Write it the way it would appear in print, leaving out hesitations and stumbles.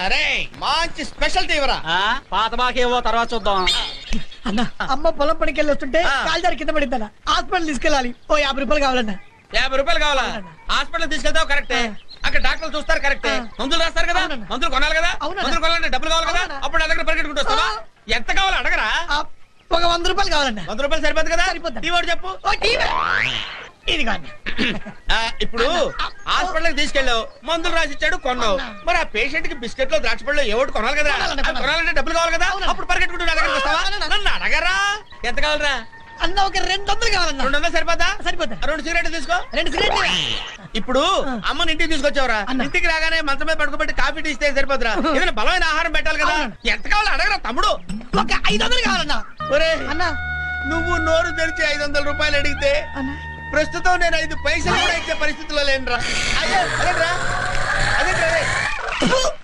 అరే మంచి స్పెషల్ తీవరా. పాత బాకేవో తర్వాత చూద్దాం. అన్న అమ్మ పొలం పనికి వెళ్ళి వస్తుంటే కాలుదారి కింద పడిందన్న, హాస్పిటల్ తీసుకెళ్ళాలి. ఓ 50 రూపాయలు కావాలన్నా. 50 రూపాయలు కావాలా? హాస్పిటల్ తీసుకెళ్తావు కరెక్టే, అక్కడ డాక్టర్లు చూస్తారు కరెక్టే, మందులు రాస్తారు కదా, మందులు కొనాలి కదా, మందులు కొనాలంటే డబ్బులు కావాలి కదా, అప్పుడు నా దగ్గర పరిగెట్టుకుంటూ వస్తావా? ఎంత కావాలో అడగరా? ఒక 100 రూపాయలు కావాలన్నా. 100 రూపాయలు సరిపోదు కదా? సరిపోద్ది. టీ వాడు చెప్పు. ఇది కాదు. ఇప్పుడు హాస్పిటల్ తీసుకెళ్ళావు, మందులు రాసిచ్చాడు, కొన్నావు. మరి ఆ పేషెంట్ కి బిస్కెట్లు ద్రాక్ష పళ్ళు ఏవోటి కొనాలి కదా, అవి కొనాలంటే డబ్బులు కావాలి కదా, అప్పుడు పరిగెట్టుకుంటూ నా దగ్గరికి వస్తావా? నన్ను అడగరా? ఎంత కావాలరా? అన్న ఒక 200 కావాలన్నా. 200 సరిపోతా? సరిపోతా. 2 సిగరెట్లు తీసుకో. 2 సిగరెట్లు. ఇప్పుడు అమ్మని ఇంటికి తీసుకొచ్చావురా, ఇంటికి రాగానే మంచం మీద పడుకోబెట్టి కాఫీ టీ ఇస్తే సరిపోతురా? ఏదైనా బలమైన ఆహారం పెట్టాలి కదా. ఎంత కావాలో అడగరా తమ్ముడు? ఒక 500 కావాలన్నా. ఒరే అన్న నువ్వు నోరు తెరిచి 500 రూపాయలు అడిగితే ప్రస్తుతం నేను 5 పైసలు కూడా ఇచ్చే పరిస్థితిలో లేనురా. అదే అదేట్రా